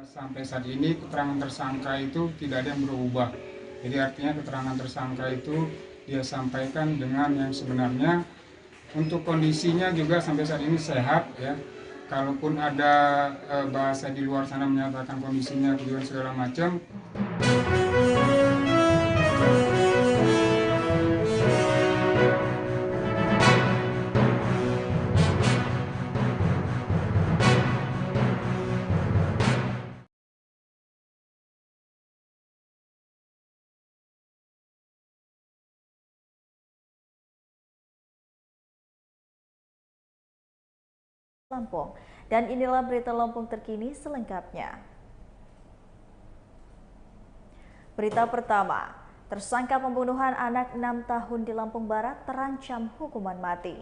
Sampai saat ini keterangan tersangka itu tidak ada yang berubah. Jadi artinya keterangan tersangka itu dia sampaikan dengan yang sebenarnya. Untuk kondisinya juga sampai saat ini sehat ya. Kalaupun ada bahasa di luar sana menyatakan kondisinya kejiwaan segala macam. Lampung. Dan inilah berita Lampung terkini selengkapnya. Berita pertama, tersangka pembunuhan anak 6 tahun di Lampung Barat terancam hukuman mati.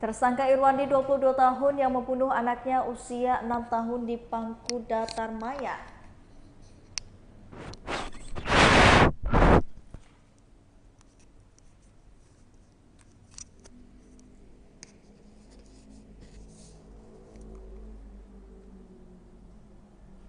Tersangka Irwandi 22 tahun yang membunuh anaknya usia 6 tahun di Pangku Datar Maya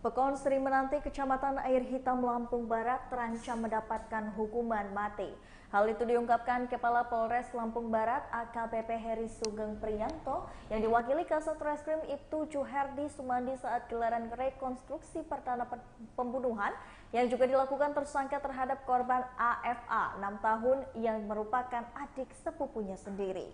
Pekon Sri Menanti, Kecamatan Air Hitam, Lampung Barat terancam mendapatkan hukuman mati. Hal itu diungkapkan Kepala Polres Lampung Barat AKBP Heri Sugeng Priyanto yang diwakili Kasat Reskrim Ibtu Juherdi Sumandi saat gelaran rekonstruksi perkara pembunuhan yang juga dilakukan tersangka terhadap korban AFA 6 tahun yang merupakan adik sepupunya sendiri.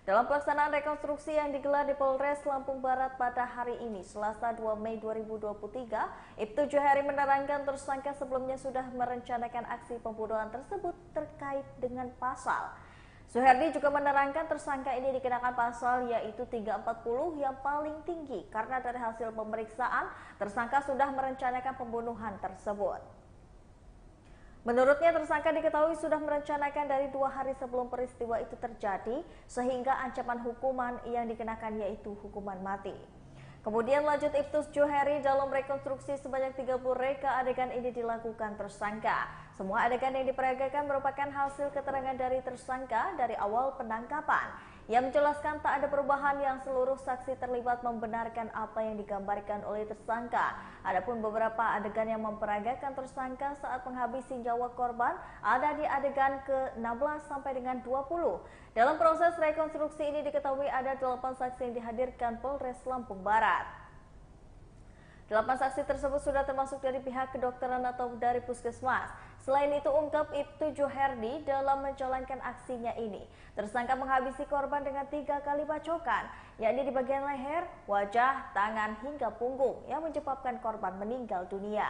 Dalam pelaksanaan rekonstruksi yang digelar di Polres Lampung Barat pada hari ini, Selasa 2 Mei 2023, Ibtu Johari menerangkan tersangka sebelumnya sudah merencanakan aksi pembunuhan tersebut terkait dengan pasal. Suherdi juga menerangkan tersangka ini dikenakan pasal yaitu 340 yang paling tinggi karena dari hasil pemeriksaan tersangka sudah merencanakan pembunuhan tersebut. Menurutnya tersangka diketahui sudah merencanakan dari 2 hari sebelum peristiwa itu terjadi sehingga ancaman hukuman yang dikenakan yaitu hukuman mati. Kemudian lanjut Ibtu Johari dalam rekonstruksi sebanyak 30 reka adegan ini dilakukan tersangka. Semua adegan yang diperagakan merupakan hasil keterangan dari tersangka dari awal penangkapan. Ia menjelaskan tak ada perubahan yang seluruh saksi terlibat membenarkan apa yang digambarkan oleh tersangka. Adapun beberapa adegan yang memperagakan tersangka saat menghabisi nyawa korban ada di adegan ke-16 sampai dengan 20. Dalam proses rekonstruksi ini diketahui ada 8 saksi yang dihadirkan Polres Lampung Barat. 8 saksi tersebut sudah termasuk dari pihak kedokteran atau dari puskesmas. Selain itu, ungkap Ibtu Johari dalam menjalankan aksinya ini, tersangka menghabisi korban dengan 3 kali bacokan, yakni di bagian leher, wajah, tangan, hingga punggung yang menyebabkan korban meninggal dunia.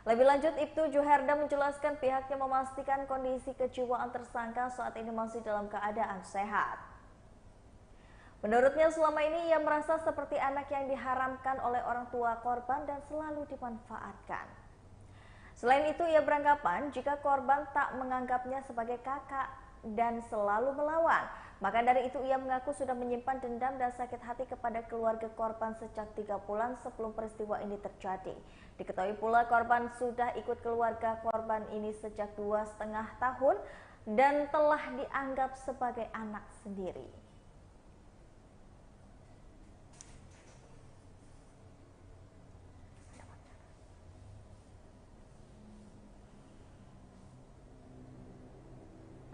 Lebih lanjut, Ibtu Joherda menjelaskan pihaknya memastikan kondisi kejiwaan tersangka saat ini masih dalam keadaan sehat. Menurutnya selama ini ia merasa seperti anak yang diharamkan oleh orang tua korban dan selalu dimanfaatkan. Selain itu ia beranggapan jika korban tak menganggapnya sebagai kakak dan selalu melawan. Maka dari itu ia mengaku sudah menyimpan dendam dan sakit hati kepada keluarga korban sejak 3 bulan sebelum peristiwa ini terjadi. Diketahui pula korban sudah ikut keluarga korban ini sejak 2,5 tahun dan telah dianggap sebagai anak sendiri.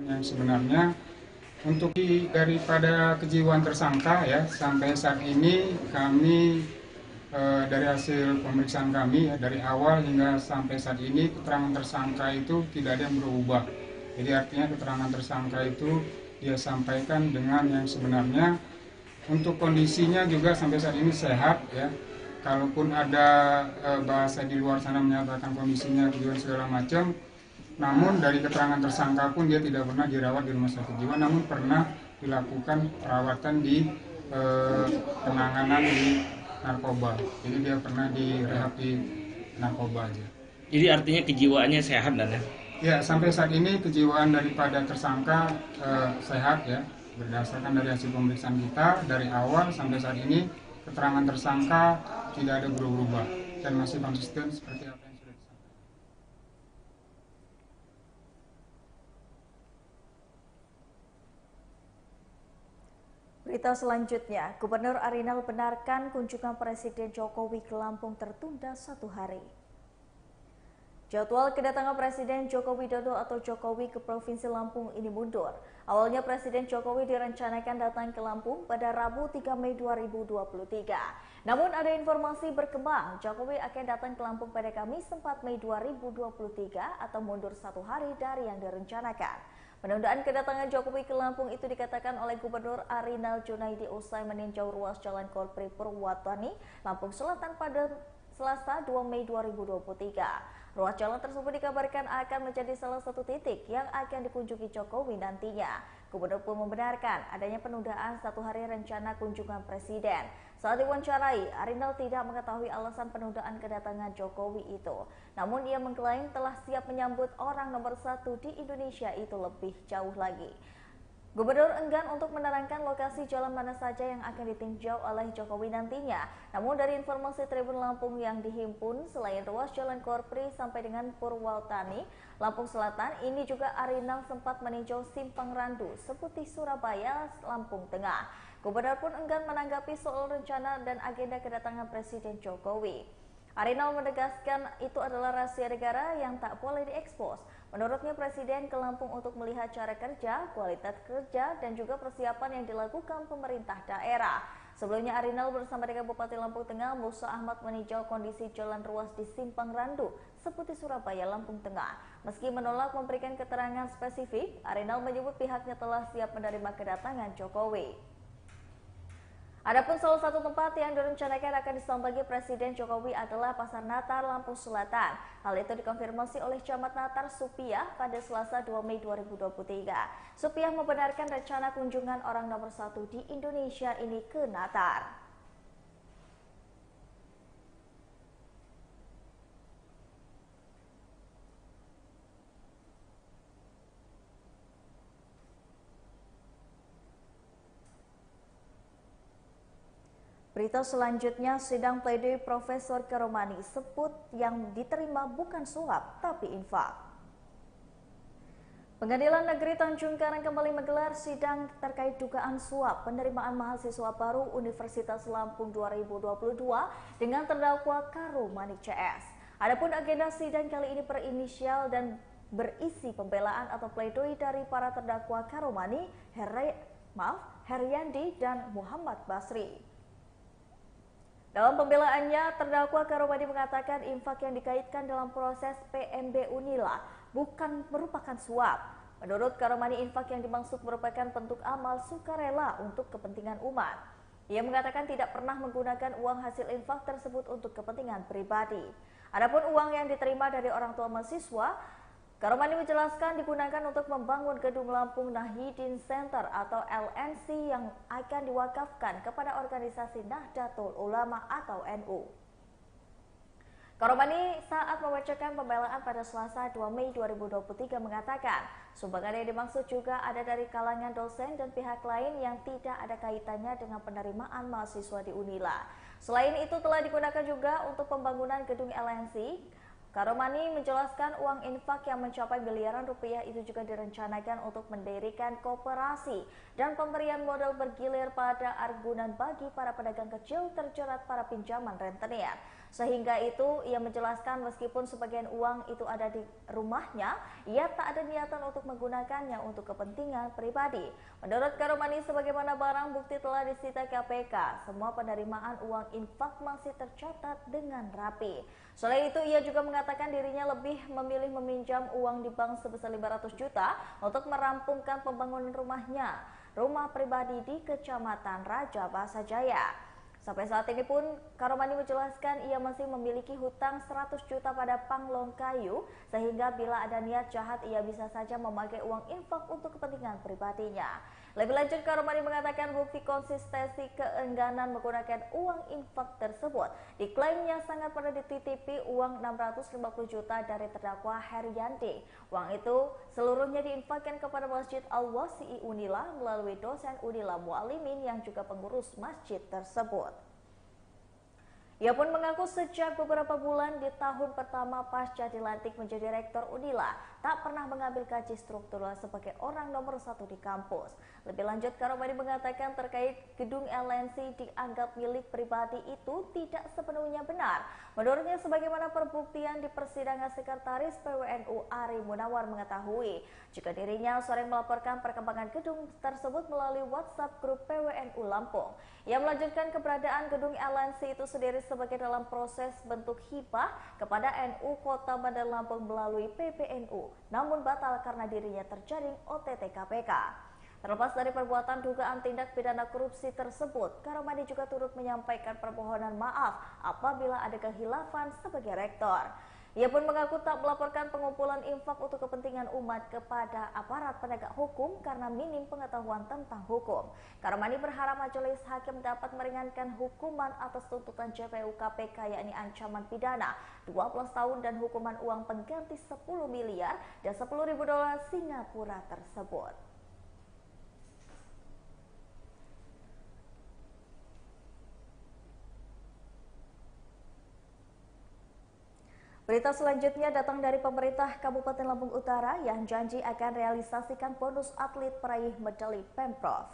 Yang sebenarnya untuk daripada kejiwaan tersangka ya, sampai saat ini kami dari hasil pemeriksaan kami ya, dari awal hingga sampai saat ini keterangan tersangka itu tidak ada yang berubah. Jadi artinya keterangan tersangka itu dia sampaikan dengan yang sebenarnya. Untuk kondisinya juga sampai saat ini sehat ya. Kalaupun ada bahasa di luar sana menyatakan kondisinya kejiwaan segala macam, namun dari keterangan tersangka pun dia tidak pernah dirawat di rumah sakit jiwa, namun pernah dilakukan perawatan di penanganan di narkoba. Jadi dia pernah direhab di narkoba aja. Jadi artinya kejiwaannya sehat dan ya? Ya, sampai saat ini kejiwaan daripada tersangka sehat ya. Berdasarkan dari hasil pemeriksaan kita dari awal sampai saat ini keterangan tersangka tidak ada berubah dan masih konsisten seperti apa yang sudah disampaikan. Berita Berita selanjutnya, Gubernur Arinal benarkan kunjungan Presiden Jokowi ke Lampung tertunda 1 hari. Jadwal kedatangan Presiden Joko Widodo atau Jokowi ke Provinsi Lampung ini mundur. Awalnya Presiden Jokowi direncanakan datang ke Lampung pada Rabu 3 Mei 2023. Namun ada informasi berkembang, Jokowi akan datang ke Lampung pada Kamis 4 Mei 2023 atau mundur 1 hari dari yang direncanakan. Penundaan kedatangan Jokowi ke Lampung itu dikatakan oleh Gubernur Arinal Junaidi usai meninjau ruas Jalan Korpri Purwatani, Lampung Selatan pada Selasa 2 Mei 2023. Ruas jalan tersebut dikabarkan akan menjadi salah satu titik yang akan dikunjungi Jokowi nantinya. Gubernur pun membenarkan adanya penundaan 1 hari rencana kunjungan Presiden. Saat diwawancarai, Arinal tidak mengetahui alasan penundaan kedatangan Jokowi itu. Namun ia mengklaim telah siap menyambut orang nomor 1 di Indonesia itu lebih jauh lagi. Gubernur enggan untuk menerangkan lokasi jalan mana saja yang akan ditinjau oleh Jokowi nantinya. Namun dari informasi Tribun Lampung yang dihimpun, selain ruas Jalan Korpri sampai dengan Purwatani, Lampung Selatan, ini juga Arinal sempat meninjau Simpang Randu, Seputih Surabaya, Lampung Tengah. Gubernur pun enggan menanggapi soal rencana dan agenda kedatangan Presiden Jokowi. Arinal menegaskan itu adalah rahasia negara yang tak boleh diekspos. Menurutnya Presiden ke Lampung untuk melihat cara kerja, kualitas kerja, dan juga persiapan yang dilakukan pemerintah daerah. Sebelumnya Arinal bersama dengan Bupati Lampung Tengah Musa Ahmad meninjau kondisi jalan ruas di Simpang Randu, Seputih Surabaya, Lampung Tengah. Meski menolak memberikan keterangan spesifik, Arinal menyebut pihaknya telah siap menerima kedatangan Jokowi. Adapun salah satu tempat yang direncanakan akan disambangi Presiden Jokowi adalah Pasar Natar Lampung Selatan. Hal itu dikonfirmasi oleh Camat Natar Supiah pada Selasa 2 Mei 2023. Supiah membenarkan rencana kunjungan orang nomor 1 di Indonesia ini ke Natar. Berita selanjutnya, sidang pledoi Profesor Karomani sebut yang diterima bukan suap tapi infak. Pengadilan Negeri Tanjung Karang kembali menggelar sidang terkait dugaan suap penerimaan mahasiswa baru Universitas Lampung 2022 dengan terdakwa Karomani CS. Adapun agenda sidang kali ini berinisial dan berisi pembelaan atau pledoi dari para terdakwa Karomani, Heryandi dan Muhammad Basri. Dalam pembelaannya, terdakwa Karomani mengatakan infak yang dikaitkan dalam proses PMB Unila bukan merupakan suap. Menurut Karomani, infak yang dimaksud merupakan bentuk amal sukarela untuk kepentingan umat. Ia mengatakan tidak pernah menggunakan uang hasil infak tersebut untuk kepentingan pribadi. Adapun uang yang diterima dari orang tua mahasiswa, Karomani menjelaskan digunakan untuk membangun gedung Lampung Nahidin Center atau LNC yang akan diwakafkan kepada organisasi Nahdlatul Ulama atau NU. Karomani saat membacakan pembelaan pada Selasa 2 Mei 2023 mengatakan, sumbangan yang dimaksud juga ada dari kalangan dosen dan pihak lain yang tidak ada kaitannya dengan penerimaan mahasiswa di Unila. Selain itu telah digunakan juga untuk pembangunan gedung LNC. Karomani menjelaskan uang infak yang mencapai miliaran rupiah itu juga direncanakan untuk mendirikan koperasi dan pemberian modal bergilir pada argunan bagi para pedagang kecil terjerat para pinjaman rentenir. Sehingga itu ia menjelaskan meskipun sebagian uang itu ada di rumahnya, ia tak ada niatan untuk menggunakannya untuk kepentingan pribadi. Menurut Karomani, sebagaimana barang bukti telah disita KPK, semua penerimaan uang infak masih tercatat dengan rapi. Selain itu, ia juga mengatakan dirinya lebih memilih meminjam uang di bank sebesar 500 juta untuk merampungkan pembangunan rumah pribadi di Kecamatan Raja Basa Jaya. Sampai saat ini pun, Karomani menjelaskan ia masih memiliki hutang 100 juta pada Panglongkayu, sehingga bila ada niat jahat ia bisa saja memakai uang infak untuk kepentingan pribadinya. Lebih lanjut, Karomani mengatakan bukti konsistensi keengganan menggunakan uang infak tersebut. Diklaimnya sangat pernah dititipi uang 650 juta dari terdakwa Heryandi. Uang itu seluruhnya diinfakkan kepada Masjid Al-Wasi'i Unila melalui dosen Unila Mualimin yang juga pengurus masjid tersebut. Ia pun mengaku sejak beberapa bulan di tahun pertama pasca dilantik menjadi rektor Unila, tak pernah mengambil gaji struktural sebagai orang nomor satu di kampus. Lebih lanjut, Karomani mengatakan terkait gedung LNC dianggap milik pribadi itu tidak sepenuhnya benar. Menurutnya, sebagaimana perbuktian di persidangan Sekretaris PWNU Ari Munawar mengetahui, jika dirinya sering melaporkan perkembangan gedung tersebut melalui WhatsApp grup PWNU Lampung. Ia melanjutkan keberadaan gedung LNC itu sendiri sebagai dalam proses bentuk hibah kepada NU Kota Bandar Lampung melalui PBNU, namun batal karena dirinya terjaring OTT KPK. Terlepas dari perbuatan dugaan tindak pidana korupsi tersebut, Karomani juga turut menyampaikan permohonan maaf apabila ada kehilafan sebagai rektor. Ia pun mengaku tak melaporkan pengumpulan infak untuk kepentingan umat kepada aparat penegak hukum karena minim pengetahuan tentang hukum. Karomani berharap majelis hakim dapat meringankan hukuman atas tuntutan JPU KPK, yakni ancaman pidana 12 tahun dan hukuman uang pengganti 10 miliar dan 10.000 dolar Singapura tersebut. Berita selanjutnya datang dari pemerintah Kabupaten Lampung Utara yang janji akan realisasikan bonus atlet peraih medali Pemprov.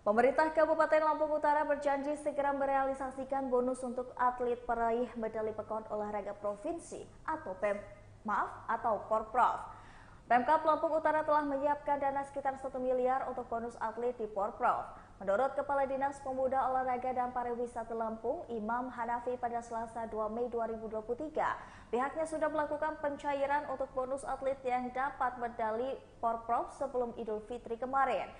Pemerintah Kabupaten Lampung Utara berjanji segera merealisasikan bonus untuk atlet peraih medali PON olahraga provinsi atau Porprov. Pemkab Lampung Utara telah menyiapkan dana sekitar 1 miliar untuk bonus atlet di Porprov. Menurut Kepala Dinas Pemuda Olahraga dan Pariwisata Lampung, Imam Hanafi, pada Selasa 2 Mei 2023, pihaknya sudah melakukan pencairan untuk bonus atlet yang dapat medali Porprov sebelum Idul Fitri kemarin.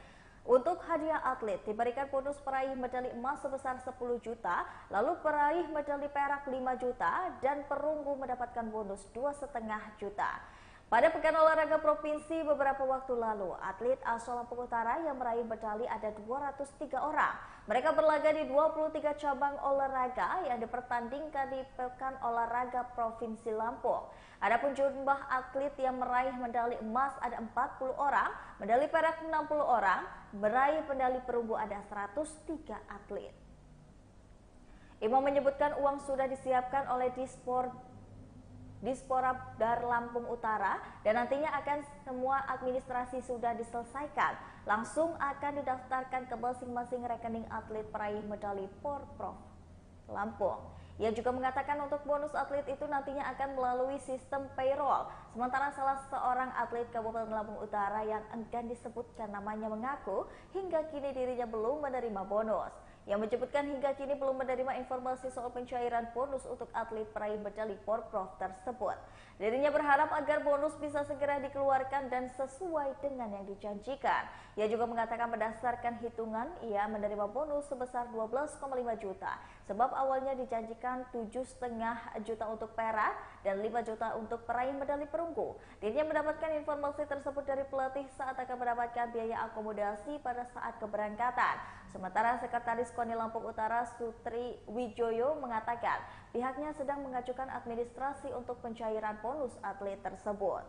Untuk hadiah atlet diberikan bonus peraih medali emas sebesar 10 juta, lalu peraih medali perak 5 juta, dan perunggu mendapatkan bonus 2,5 juta. Pada Pekan Olahraga Provinsi beberapa waktu lalu, atlet asal Lampung Utara yang meraih medali ada 203 orang. Mereka berlaga di 23 cabang olahraga yang dipertandingkan di Pekan Olahraga Provinsi Lampung. Adapun jumlah atlet yang meraih medali emas ada 40 orang, medali perak 60 orang, meraih medali perunggu ada 103 atlet. Imam menyebutkan uang sudah disiapkan oleh Disporapdar Lampung Utara dan nantinya akan semua administrasi sudah diselesaikan, langsung akan didaftarkan ke masing-masing rekening atlet peraih medali Porprov Lampung. Ia juga mengatakan untuk bonus atlet itu nantinya akan melalui sistem payroll. Sementara salah seorang atlet Kabupaten Lampung Utara yang enggan disebutkan namanya mengaku hingga kini dirinya belum menerima bonus. Yang menyebutkan hingga kini belum menerima informasi soal pencairan bonus untuk atlet peraih medali Porprov tersebut. Dirinya berharap agar bonus bisa segera dikeluarkan dan sesuai dengan yang dijanjikan. Ia juga mengatakan berdasarkan hitungan, ia menerima bonus sebesar 12,5 juta. Sebab awalnya dijanjikan 7,5 juta untuk perak dan 5 juta untuk peraih medali perunggu. Dirinya mendapatkan informasi tersebut dari pelatih saat akan mendapatkan biaya akomodasi pada saat keberangkatan. Sementara Sekretaris KONI Lampung Utara Sutri Wijoyo mengatakan pihaknya sedang mengajukan administrasi untuk pencairan bonus atlet tersebut.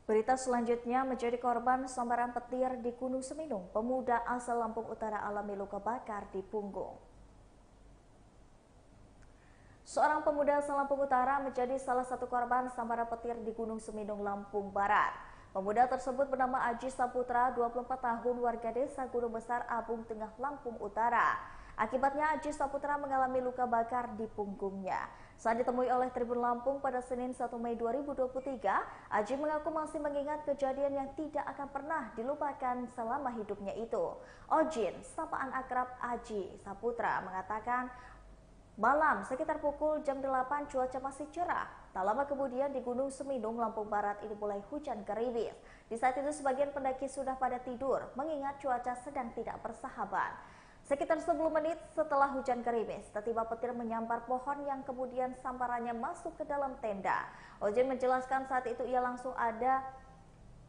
Berita selanjutnya, menjadi korban sambaran petir di Gunung Seminung. Pemuda asal Lampung Utara alami luka bakar di punggung. Seorang pemuda asal Lampung Utara menjadi salah satu korban sambaran petir di Gunung Seminung, Lampung Barat. Pemuda tersebut bernama Aji Saputra, 24 tahun, warga desa Gunung Besar, Abung Tengah, Lampung Utara. Akibatnya Aji Saputra mengalami luka bakar di punggungnya. Saat ditemui oleh Tribun Lampung pada Senin 1 Mei 2023, Aji mengaku masih mengingat kejadian yang tidak akan pernah dilupakan selama hidupnya itu. Ojin, sapaan akrab Aji Saputra, mengatakan malam sekitar pukul jam 8 cuaca masih cerah. Tak lama kemudian di Gunung Seminung, Lampung Barat ini mulai hujan gerimis. Di saat itu sebagian pendaki sudah pada tidur mengingat cuaca sedang tidak bersahabat. Sekitar 10 menit setelah hujan gerimis, tiba-tiba petir menyambar pohon yang kemudian sambarannya masuk ke dalam tenda. Ojin menjelaskan saat itu ia langsung ada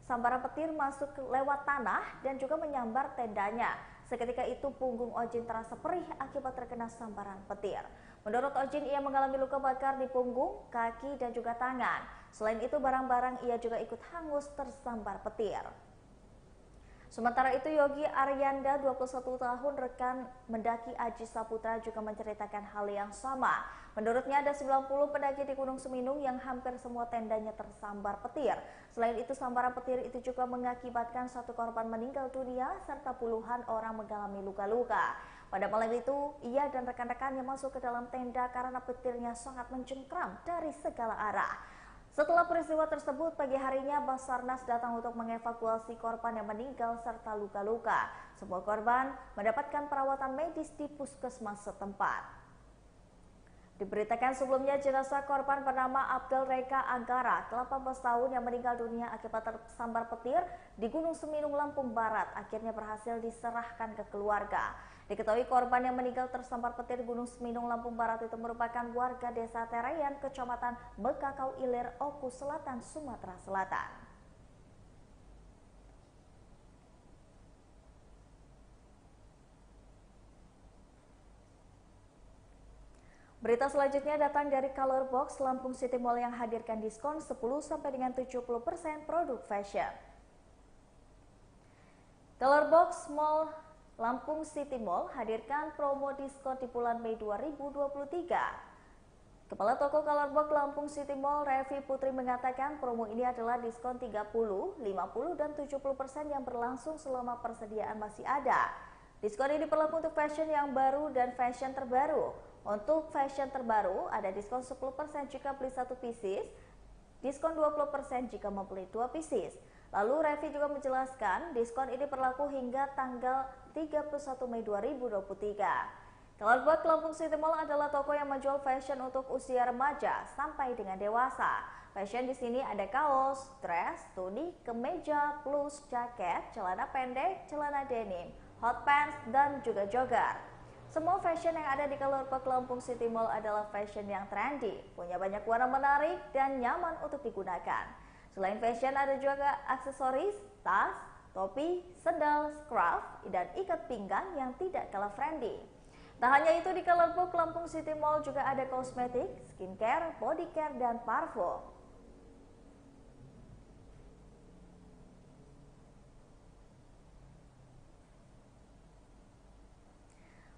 sambaran petir masuk lewat tanah dan juga menyambar tendanya. Seketika itu punggung Ojin terasa perih akibat terkena sambaran petir. Menurut Ojin, ia mengalami luka bakar di punggung, kaki, dan juga tangan. Selain itu, barang-barang ia juga ikut hangus tersambar petir. Sementara itu, Yogi Aryanda, 21 tahun, rekan mendaki Aji Saputra juga menceritakan hal yang sama. Menurutnya ada 90 pendaki di Gunung Seminung yang hampir semua tendanya tersambar petir. Selain itu, sambaran petir itu juga mengakibatkan 1 korban meninggal dunia serta puluhan orang mengalami luka-luka. Pada malam itu, ia dan rekan-rekannya masuk ke dalam tenda karena petirnya sangat mencengkram dari segala arah. Setelah peristiwa tersebut, pagi harinya Basarnas datang untuk mengevakuasi korban yang meninggal serta luka-luka. Semua korban mendapatkan perawatan medis di puskesmas setempat. Diberitakan sebelumnya jenazah korban bernama Abdul Reka Anggara, 18 tahun yang meninggal dunia akibat tersambar petir di Gunung Seminung, Lampung Barat, akhirnya berhasil diserahkan ke keluarga. Diketahui korban yang meninggal tersambar petir di Gunung Seminung, Lampung Barat itu merupakan warga desa Terayan, Kecamatan Bekakau Ilir, Oku Selatan, Sumatera Selatan. Berita selanjutnya datang dari Color Box Lampung City Mall yang hadirkan diskon 10–70% produk fashion. Color Box Mall Lampung City Mall hadirkan promo diskon di bulan Mei 2023. Kepala Toko Color Box Lampung City Mall, Revi Putri, mengatakan promo ini adalah diskon 30, 50, dan 70% yang berlangsung selama persediaan masih ada. Diskon ini berlaku untuk fashion yang baru dan fashion terbaru. Untuk fashion terbaru ada diskon 10% jika beli 1 pieces, diskon 20% jika membeli 2 pieces. Lalu Revi juga menjelaskan diskon ini berlaku hingga tanggal 31 Mei 2023. Color Box Lampung City Mall adalah toko yang menjual fashion untuk usia remaja sampai dengan dewasa. Fashion di sini ada kaos, dress, tunik, kemeja, blus, jaket, celana pendek, celana denim, hot pants, dan juga jogger. Semua fashion yang ada di Color Box Lampung City Mall adalah fashion yang trendy, punya banyak warna menarik dan nyaman untuk digunakan. Selain fashion, ada juga aksesoris, tas, topi, sendal, scarf, dan ikat pinggang yang tidak kalah trendy. Tak hanya itu, di Color Box Lampung City Mall juga ada kosmetik, skincare, body care, dan parfum.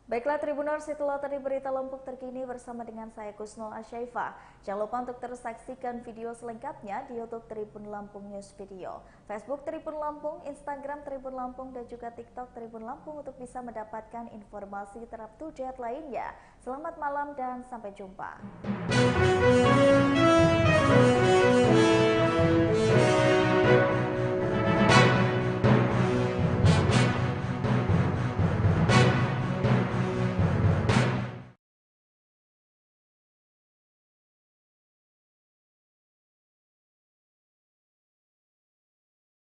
Baiklah Tribuners, itulah tadi berita Lombok terkini bersama dengan saya Kusnul Asyaifah. Jangan lupa untuk terus saksikan video selengkapnya di YouTube Tribun Lampung News Video, Facebook Tribun Lampung, Instagram Tribun Lampung, dan juga TikTok Tribun Lampung untuk bisa mendapatkan informasi terupdate lainnya. Selamat malam dan sampai jumpa.